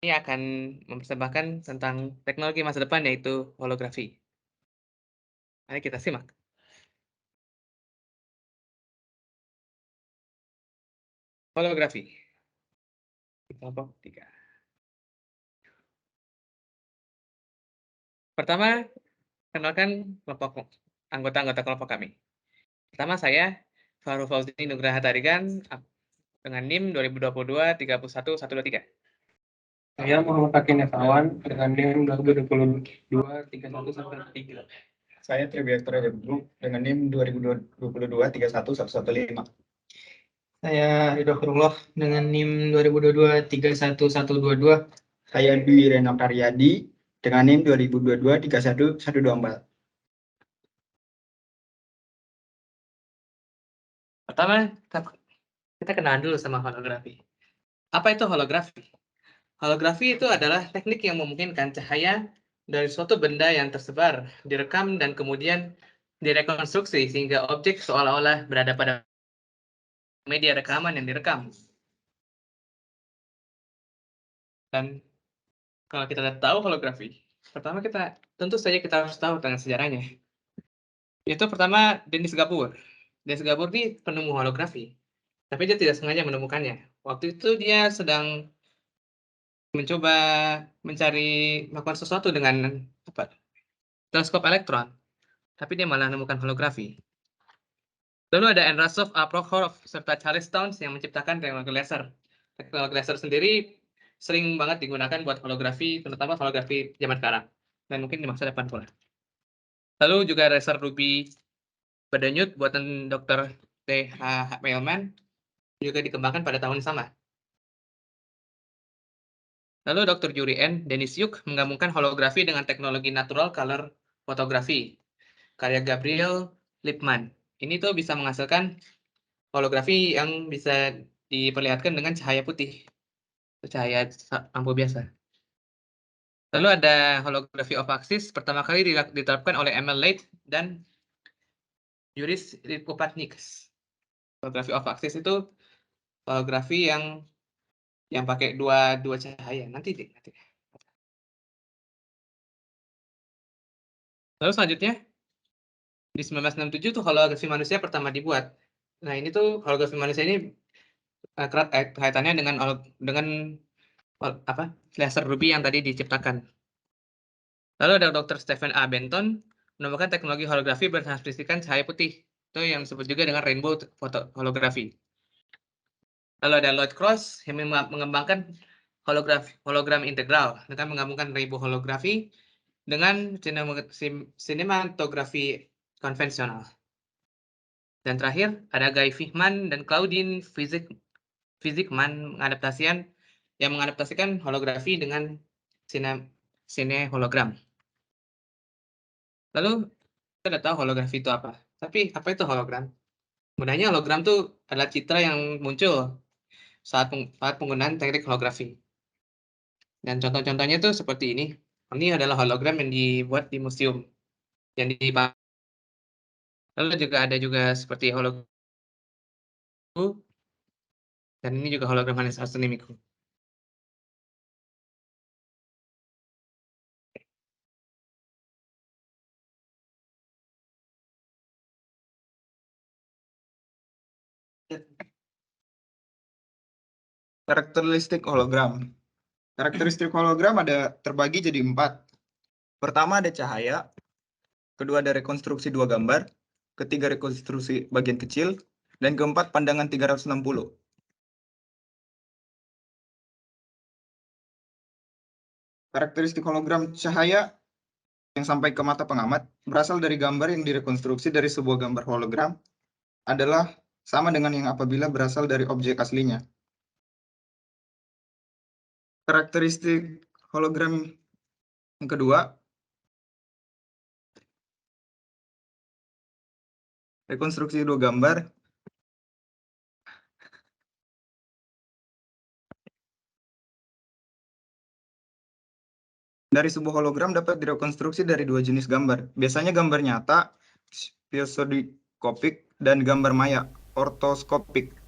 Ini akan mempersembahkan tentang teknologi masa depan yaitu holografi. Mari kita simak. Holografi. Kelompok 3. Pertama, kenalkan kelompok anggota-anggota kelompok kami. Pertama saya, Farul Fauzi Nugraha Tarigan dengan NIM 2022-31123. Saya Muhammad Hakim Nesawan dengan NIM 2022-3113. Saya Tribiaktor Group dengan NIM 2022-31115. Saya Ridho Khairullah dengan NIM 2022-31122. Saya Dwi Rena Karyadi dengan NIM 2022-31124. Pertama, kita kenalan dulu sama holografi. Apa itu holografi? Holografi itu adalah teknik yang memungkinkan cahaya dari suatu benda yang tersebar, direkam, dan kemudian direkonstruksi sehingga objek seolah-olah berada pada media rekaman yang direkam. Dan kalau kita tahu holografi, pertama tentu saja kita harus tahu tentang sejarahnya. Itu pertama Denis Gabor. Denis Gabor ini penemu holografi, tapi dia tidak sengaja menemukannya. Waktu itu dia sedang mencoba melakukan sesuatu dengan teleskop elektron, tapi dia malah menemukan holografi. Lalu ada Enrasov, Prokhorov, serta Charles Townes yang menciptakan teknologi laser. Teknologi laser sendiri sering banget digunakan buat holografi, terutama holografi zaman sekarang, dan mungkin di masa depan pula. Lalu juga laser Ruby Bedenyut buatan Dr. T.H. Mailman juga dikembangkan pada tahun yang sama. Lalu Dr. Yuri N. Denisyuk menggabungkan holografi dengan teknologi natural color fotografi, karya Gabriel Lippmann. Ini tuh bisa menghasilkan holografi yang bisa diperlihatkan dengan cahaya putih, cahaya lampu biasa. Lalu ada holografi off axis, pertama kali diterapkan oleh Emil Leith dan Yuris Lipopatniks. Holografi off axis itu holografi yang pakai dua cahaya. Nanti. Lalu selanjutnya di 1967 tuh holografi manusia pertama dibuat. Nah, ini tuh holografi manusia ini erat kaitannya dengan laser Ruby yang tadi diciptakan. Lalu ada Dr. Stephen A. Benton menemukan teknologi holografi bertransmisikan cahaya putih, itu yang disebut juga dengan rainbow holografi. Lalu ada Lloyd Cross yang mengembangkan hologram integral dengan menggabungkan rainbow holografi dengan sinematografi konvensional. Dan terakhir ada Guy Figman dan Claudine Fizikman mengadaptasikan holografi dengan sine hologram. Lalu kita udah tahu holografi itu apa. Tapi apa itu hologram? Sebenarnya hologram itu adalah citra yang muncul saat penggunaan teknik holografi. Dan contoh-contohnya itu seperti ini. Ini adalah hologram yang dibuat di museum. Lalu juga ada seperti hologram. Dan ini juga hologram Hanes Hatsune Miku. Karakteristik hologram. Karakteristik hologram terbagi jadi 4. Pertama ada cahaya, kedua ada rekonstruksi 2 gambar, ketiga rekonstruksi bagian kecil, dan keempat pandangan 360. Karakteristik hologram cahaya yang sampai ke mata pengamat berasal dari gambar yang direkonstruksi dari sebuah gambar hologram adalah sama dengan yang apabila berasal dari objek aslinya. Karakteristik hologram yang kedua, rekonstruksi 2 gambar dari sebuah hologram dapat direkonstruksi dari 2 jenis gambar. Biasanya gambar nyata, spesiodikopik, dan gambar maya, ortoskopik.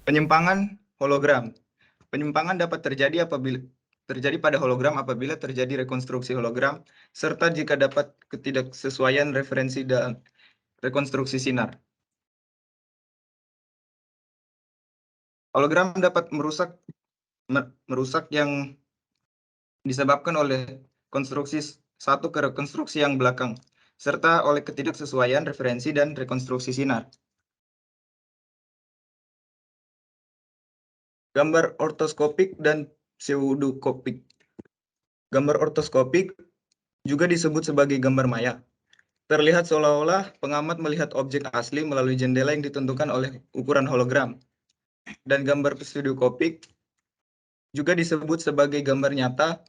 Penyimpangan hologram. Penyimpangan dapat terjadi pada hologram apabila terjadi rekonstruksi hologram, serta jika dapat ketidaksesuaian referensi dan rekonstruksi sinar. Hologram dapat merusak yang disebabkan oleh konstruksi satu ke rekonstruksi yang belakang, serta oleh ketidaksesuaian referensi dan rekonstruksi sinar. Gambar ortoskopik dan pseudokopik. Gambar ortoskopik juga disebut sebagai gambar maya. Terlihat seolah-olah pengamat melihat objek asli melalui jendela yang ditentukan oleh ukuran hologram. Dan gambar pseudokopik juga disebut sebagai gambar nyata,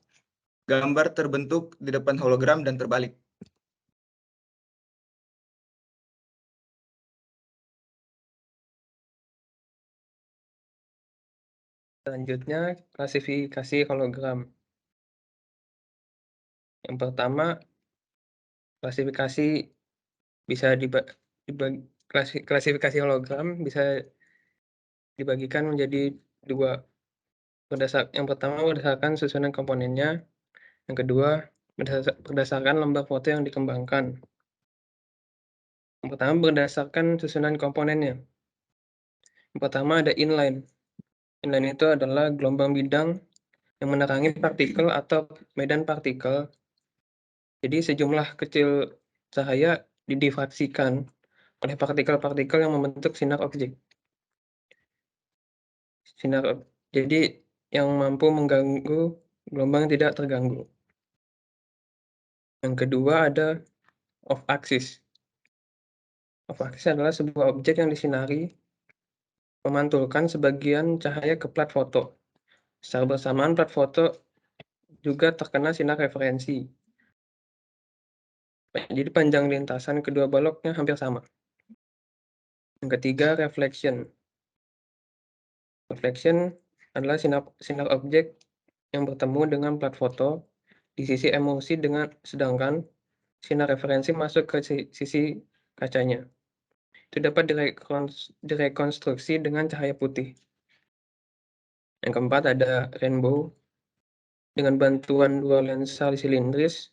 gambar terbentuk di depan hologram dan terbalik. Selanjutnya, klasifikasi hologram. Yang pertama, klasifikasi klasifikasi hologram bisa dibagikan menjadi dua. Yang pertama berdasarkan susunan komponennya, yang kedua berdasarkan lembar foto yang dikembangkan. Yang pertama berdasarkan susunan komponennya. Yang pertama ada inline. Inline itu adalah gelombang bidang yang menerangi partikel atau medan partikel. Jadi sejumlah kecil cahaya didifraksikan oleh partikel-partikel yang membentuk sinar objek. Jadi yang mampu mengganggu gelombang yang tidak terganggu. Yang kedua ada off-axis. Off-axis adalah sebuah objek yang disinari memantulkan sebagian cahaya ke plat foto. Secara bersamaan plat foto juga terkena sinar referensi. Jadi panjang lintasan kedua baloknya hampir sama. Yang ketiga reflection. Reflection adalah sinar objek yang bertemu dengan plat foto di sisi emulsi sedangkan sinar referensi masuk ke sisi kacanya. Itu dapat direkonstruksi dengan cahaya putih. Yang keempat ada rainbow. Dengan bantuan dua lensa silindris,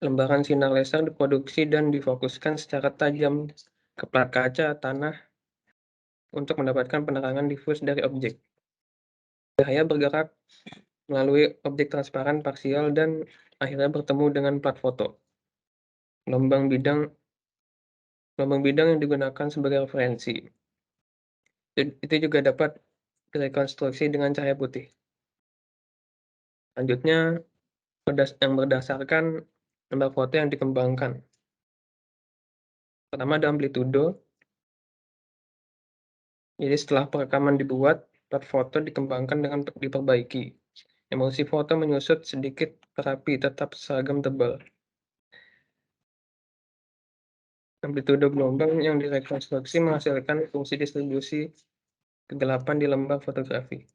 lembaran sinar laser diproduksi dan difokuskan secara tajam ke plat kaca tanah untuk mendapatkan penerangan difus dari objek. Cahaya bergerak melalui objek transparan parsial dan akhirnya bertemu dengan plat foto. Gelombang bidang yang digunakan sebagai referensi. Itu juga dapat direkonstruksi dengan cahaya putih. Selanjutnya, yang berdasarkan lembar foto yang dikembangkan. Pertama ada amplitudo. Jadi setelah perekaman dibuat, plat foto dikembangkan dengan diperbaiki. Emulsi foto menyusut sedikit terapi tetap seragam tebal. Amplitudo gelombang yang direkonstruksi menghasilkan fungsi distribusi kegelapan di lembar fotografi.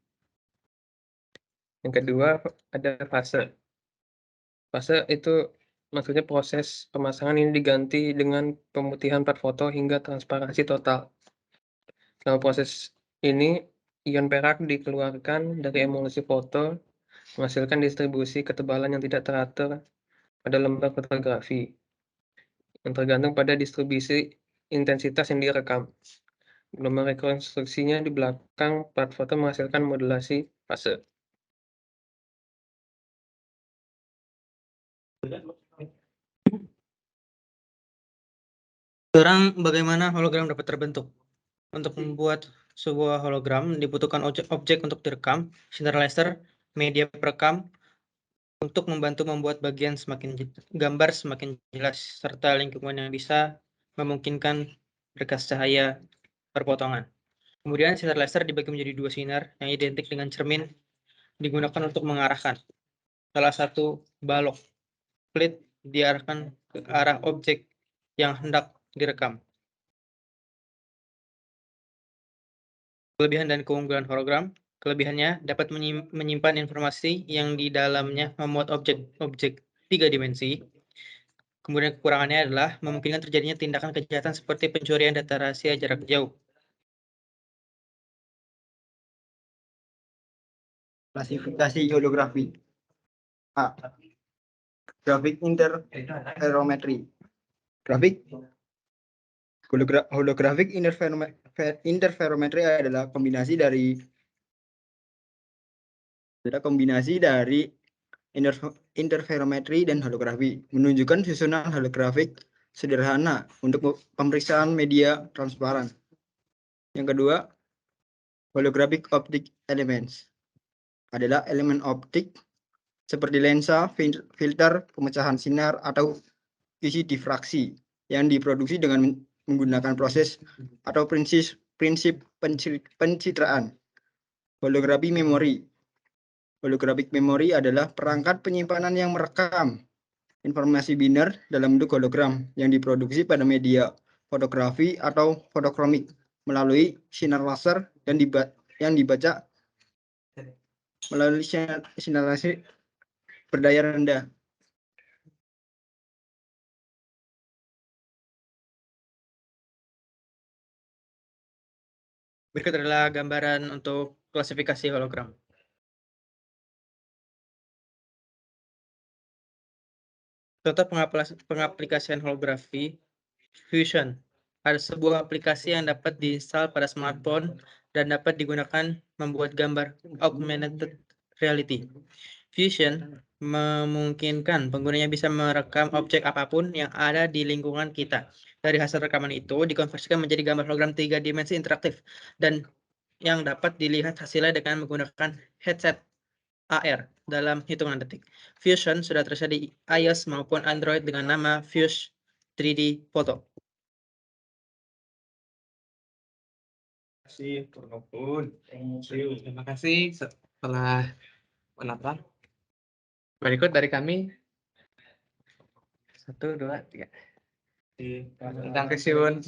Yang kedua ada fase. Fase itu maksudnya proses pemasangan ini diganti dengan pemutihan plat foto hingga transparansi total. Selama proses ini, ion perak dikeluarkan dari emulsi foto, menghasilkan distribusi ketebalan yang tidak teratur pada lembar fotografi, yang tergantung pada distribusi intensitas yang direkam. Gelombang rekonstruksinya di belakang plat foto menghasilkan modulasi fase. Sekarang bagaimana hologram dapat terbentuk? Untuk membuat sebuah hologram dibutuhkan objek untuk direkam, sinar laser, media perekam untuk membantu membuat gambar semakin jelas serta lingkungan yang bisa memungkinkan berkas cahaya perpotongan. Kemudian sinar laser dibagi menjadi dua sinar yang identik dengan cermin digunakan untuk mengarahkan. Salah satu balok fluid diarahkan ke arah objek yang hendak direkam. Kelebihan dan keunggulan hologram. Kelebihannya dapat menyimpan informasi yang di dalamnya memuat objek 3 dimensi. Kemudian kekurangannya adalah memungkinkan terjadinya tindakan kejahatan seperti pencurian data rahasia jarak jauh. Klasifikasi holografi. A. Grafik interferometri. Holographic interferometry adalah kombinasi dari interferometri dan holografi, menunjukkan susunan holografik sederhana untuk pemeriksaan media transparan. Yang kedua, holographic optic elements adalah elemen optik seperti lensa, filter, pemecahan sinar, atau isi difraksi yang diproduksi dengan menggunakan proses atau prinsip pencitraan. Holografi memori. Holographic memory adalah perangkat penyimpanan yang merekam informasi biner dalam bentuk hologram yang diproduksi pada media fotografi atau fotokromik melalui sinar laser yang dibaca melalui sinar laser berdaya rendah. Berikut adalah gambaran untuk klasifikasi hologram. Contoh pengaplikasian holografi Fusion. Ada sebuah aplikasi yang dapat diinstal pada smartphone dan dapat digunakan membuat gambar augmented reality. Fusion memungkinkan penggunanya bisa merekam objek apapun yang ada di lingkungan kita. Dari hasil rekaman itu dikonversikan menjadi gambar hologram 3 dimensi interaktif dan yang dapat dilihat hasilnya dengan menggunakan headset AR dalam hitungan detik. Fusion sudah tersedia di iOS maupun Android dengan nama Fuse 3D Photo. Terima kasih setelah menonton. Berikut dari kami 1, 2, 3. Tentang kesion.